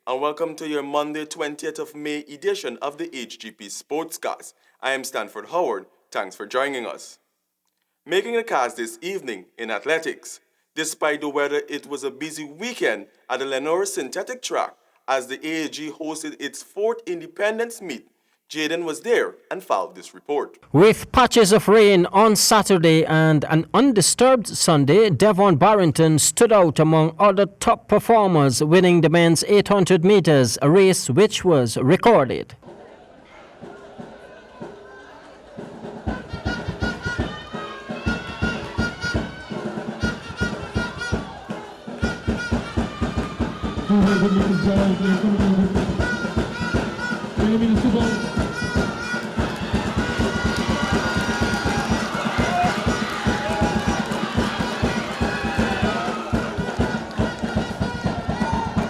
and welcome to your Monday 20th of May edition of the HGP Sportscast. I am Stanford Howard. Thanks for joining us. Making the cast this evening in athletics. Despite the weather, it was a busy weekend at the Lenora Synthetic Track as the AAG hosted its fourth Independence Meet. Jaden was there and filed this report. With patches of rain on Saturday and an undisturbed Sunday, Devon Barrington stood out among other top performers, winning the men's 800 meters, a race which was recorded.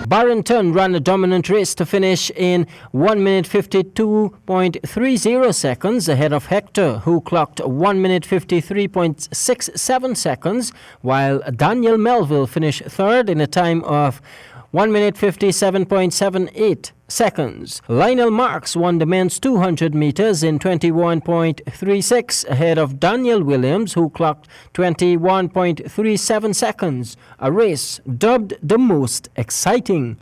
Barrington ran a dominant race to finish in 1 minute 52.30 seconds ahead of Hector, who clocked 1 minute 53.67 seconds, while Daniel Melville finished third in a time of 1 minute 57.78 seconds. Lionel Marks won the men's 200 meters in 21.36 ahead of Daniel Williams, who clocked 21.37 seconds, a race dubbed the most exciting.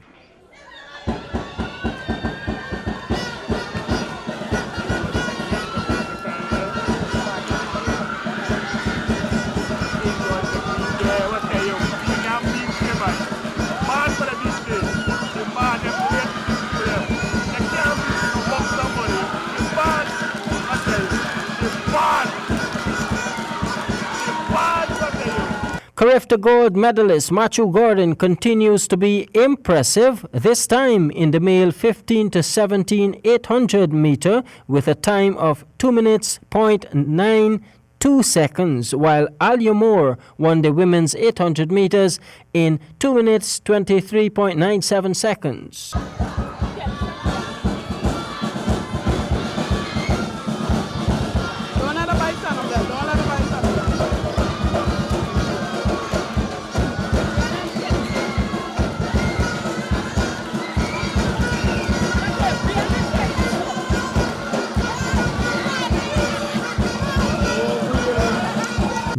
Carifta gold medalist Matthew Gordon continues to be impressive, this time in the male 15 to 17 800 meter with a time of 2 minutes 0.92 seconds, while Alia Moore won the women's 800 meters in 2 minutes 23.97 seconds.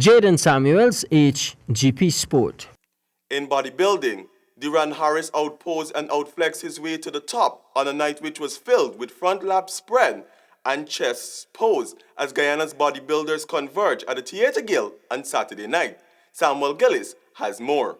Jaden Samuels, HGP Sport. In bodybuilding, Duran Harris outposed and outflexed his way to the top on a night which was filled with front lap spread and chest pose as Guyana's bodybuilders converge at the Theatre Guild on Saturday night. Samuel Gillis has more.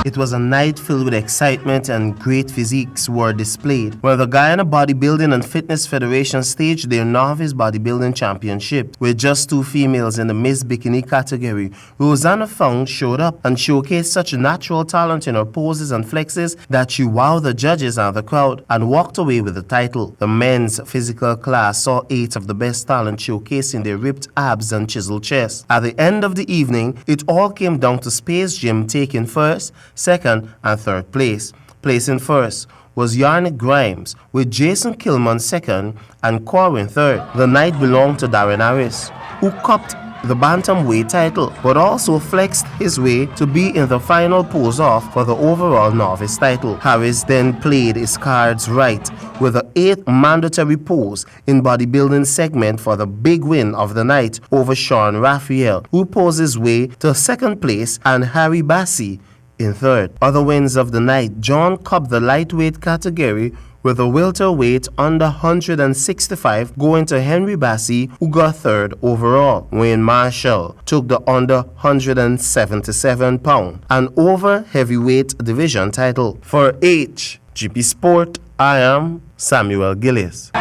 It was a night filled with excitement and great physiques were displayed, where the Guyana Bodybuilding and Fitness Federation staged their novice bodybuilding championship, with just two females in the Miss Bikini category. Rosanna Fong showed up and showcased such natural talent in her poses and flexes that she wowed the judges and the crowd and walked away with the title. The men's physical class saw 8 of the best talent showcasing their ripped abs and chiseled chests. At the end of the evening, it all came down to Space Gym taking first, second and third place. Placing first was Yarnick Grimes, with Jason Kilman second and Corwin third. The night belonged to Darren Harris, who copped the bantamweight title, but also flexed his way to be in the final pose-off for the overall novice title. Harris then played his cards right with the 8th mandatory pose in bodybuilding segment for the big win of the night over Sean Raphael, who posed his way to second place, and Harry Bassi in third. Other wins of the night: John copped the lightweight category with a welterweight under 165 going to Henry Bassi, who got third overall. Wayne Marshall took the under 177 pound and over heavyweight division title. For HGP Sport, I am Samuel Gillis.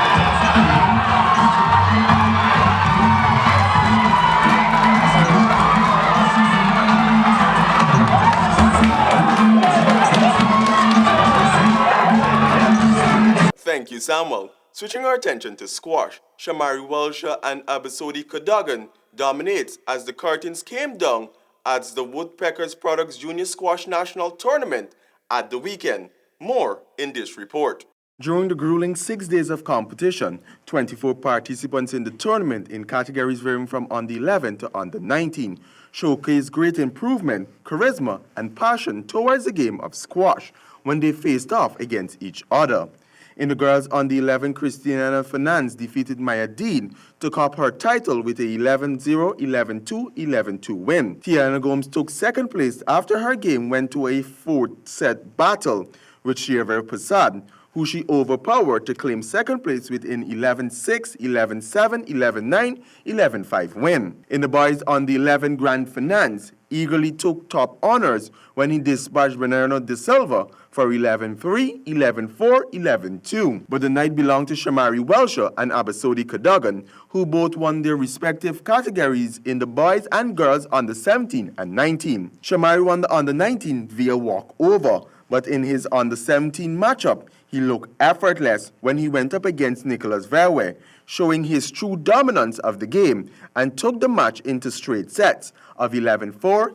Thank you, Samuel. Switching our attention to squash, Shamari Welsher and Abisodi Cadogan dominates as the curtains came down at the Woodpeckers Products Junior Squash National Tournament at the weekend. More in this report. During the grueling 6 days of competition, 24 participants in the tournament in categories varying from under 11 to under 19 showcased great improvement, charisma, and passion towards the game of squash when they faced off against each other. In the girls under 11, Christiana Fernandez defeated Maya Dean to cop her title with a 11-0, 11-2, 11-2 win. Tiana Gomes took second place after her game went to a fourth-set battle with Shirver Prasad, who she overpowered to claim second place with an 11-6, 11-7, 11-9, 11-5 win. In the boys on the 11, Grant Fernandez eagerly took top honors when he dispatched Bernardo de Silva for 11-3, 11-4, 11-2. But the night belonged to Shamari Welsher and Abisodi Cadogan, who both won their respective categories in the boys and girls under 17 and 19. Shamari won the under 19 via walkover, but in his under 17 matchup, he looked effortless when he went up against Nicholas Verwe, showing his true dominance of the game and took the match into straight sets of 11-4,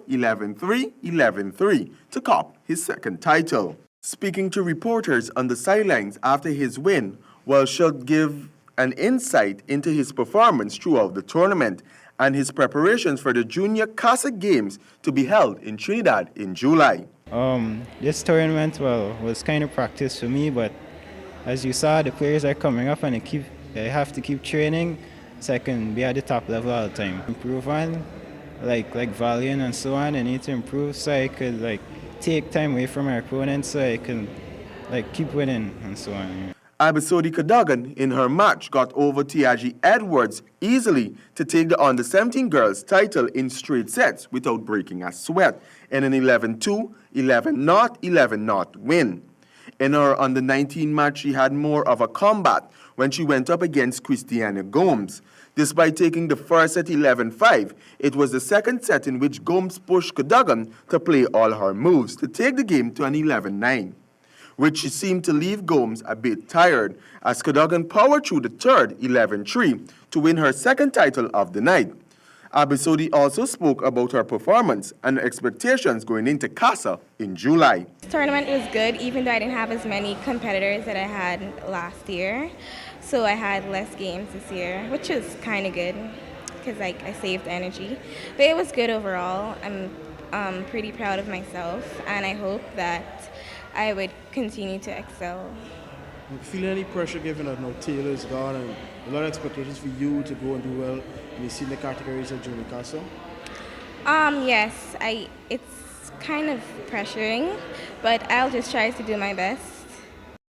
11-3, 11-3 to cop his second title. Speaking to reporters on the sidelines after his win, Welsher gave an insight into his performance throughout the tournament and his preparations for the Junior CASA Games to be held in Trinidad in July. This tournament, was kind of practice for me, but as you saw, the players are coming up and they have to keep training so I can be at the top level all the time. Improve on, like volume and so on. I need to improve so I could take time away from my opponents so I can keep winning and so on. Abisodi Cadogan in her match got over Tiaji Edwards easily to take the under 17 girls title in straight sets without breaking a sweat in an 11-2, 11-0, 11-0 win. In her under 19 match, she had more of a combat when she went up against Christiana Gomes. Despite taking the first set 11-5, it was the second set in which Gomes pushed Cadogan to play all her moves to take the game to an 11-9. Which seemed to leave Gomes a bit tired as Cadogan powered through the third 11-3 to win her second title of the night. Abisodi also spoke about her performance and expectations going into CASA in July. This tournament was good, even though I didn't have as many competitors that I had last year. So I had less games this year, which was kind of good because I saved energy. But it was good overall. I'm pretty proud of myself, and I hope that I would continue to excel. Do you feel any pressure given that now Taylor's gone and a lot of expectations for you to go and do well in the senior categories of Junior CASA? Yes, it's kind of pressuring, but I'll just try to do my best.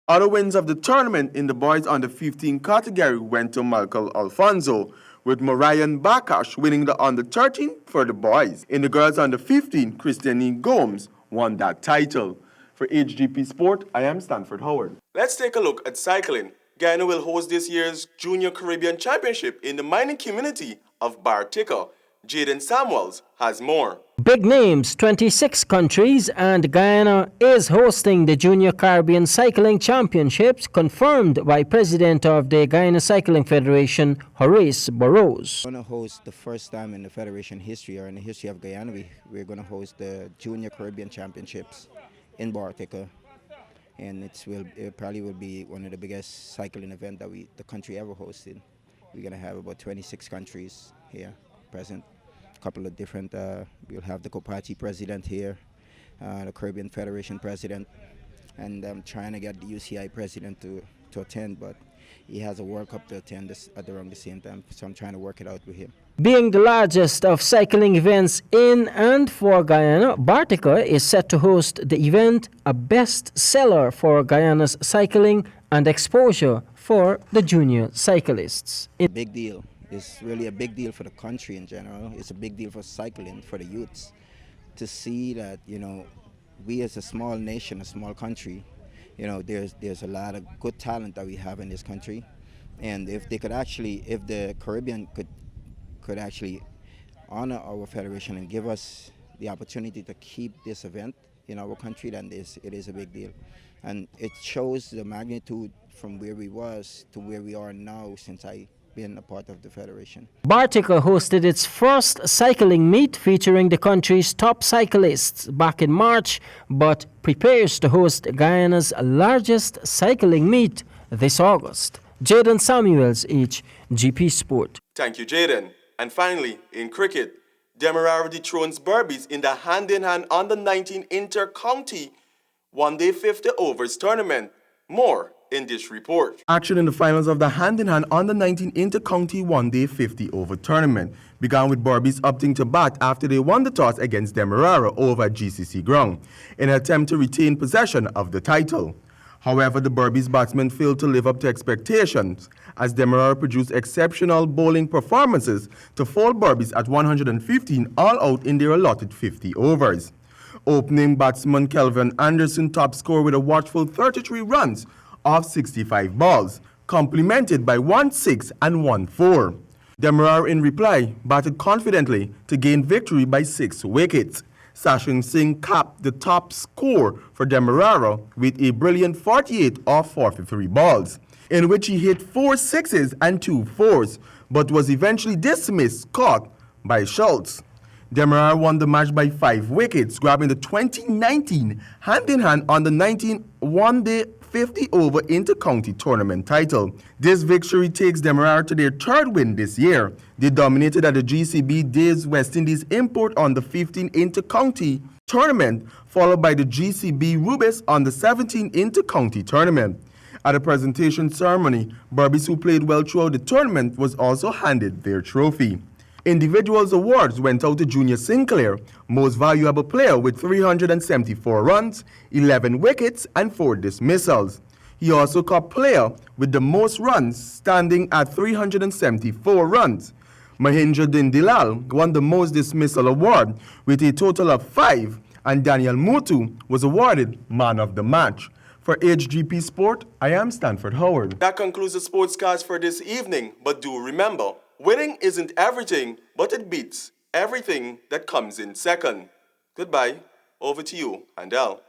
Other wins of the tournament in the boys under 15 category went to Michael Alfonso, with Marian Bakash winning the under 13 for the boys. In the girls under 15, Christiane Gomes won that title. For HGP Sport, I am Stanford Howard. Let's take a look at cycling. Guyana will host this year's Junior Caribbean Championship in the mining community of Bartica. Jaden Samuels has more. Big names, 26 countries, and Guyana is hosting the Junior Caribbean Cycling Championships, confirmed by President of the Guyana Cycling Federation, Horace Burrows. We're going to host the first time in the Federation history, or in the history of Guyana, we're going to host the Junior Caribbean Championships in Bartica, and it probably will be one of the biggest cycling events that the country ever hosted. We're going to have about 26 countries here present. A couple of different, we'll have the COPACI president here, the Caribbean Federation president, and I'm trying to get the UCI president to attend, but he has a World Cup to attend at around the same time, so I'm trying to work it out with him. Being the largest of cycling events in and for Guyana, Bartica is set to host the event, a best-seller for Guyana's cycling and exposure for the junior cyclists. Big deal. It's really a big deal for the country in general. It's a big deal for cycling, for the youths, to see that, we as a small nation, a small country, there's a lot of good talent that we have in this country. And if the Caribbean could actually honor our federation and give us the opportunity to keep this event in our country, then it is a big deal. And it shows the magnitude from where we was to where we are now since I been a part of the federation. Bartica hosted its first cycling meet featuring the country's top cyclists back in March, but prepares to host Guyana's largest cycling meet this August. Jaden Samuels, Hgp Sport. Thank you, Jaden. And finally, in cricket, Demerara dethrones Berbice in the hand-in-hand under-19 inter-county one-day 50 overs tournament. More in this report. Action in the finals of the hand-in-hand under-19 inter-county one-day 50 over tournament began with Berbice opting to bat after they won the toss against Demerara over at GCC ground in an attempt to retain possession of the title. However, the Berbice batsmen failed to live up to expectations as Demerara produced exceptional bowling performances to fall Berbice at 115 all out in their allotted 50 overs. Opening batsman Kelvin Anderson top score with a watchful 33 runs off 65 balls, complemented by 1-6 and 1-4. Demerara in reply batted confidently to gain victory by 6 wickets. Sachin Singh capped the top score for Demerara with a brilliant 48 off 43 balls, in which he hit 4 sixes and 2 fours, but was eventually dismissed caught by Schultz. Demerara won the match by 5 wickets, grabbing the 2019 hand-in-hand on the 19 one-day 50-over inter-county tournament title. This victory takes Demerara to their 3rd win this year. They dominated at the GCB Days West Indies import on the 15 inter-county tournament, followed by the GCB Rubis on the 17 inter-county tournament. At a presentation ceremony, Berbice, who played well throughout the tournament, was also handed their trophy. Individuals awards went out to Junior Sinclair, most valuable player with 374 runs, 11 wickets and 4 dismissals. He also caught player with the most runs, standing at 374 runs. Mahendra Dilal won the most dismissal award with a total of 5, and Daniel Mutu was awarded man of the match. For Hgp Sport, I am Stanford Howard. That concludes the Sportscast for this evening, but do remember, winning isn't everything, but it beats everything that comes in second. Goodbye. Over to you, Handel.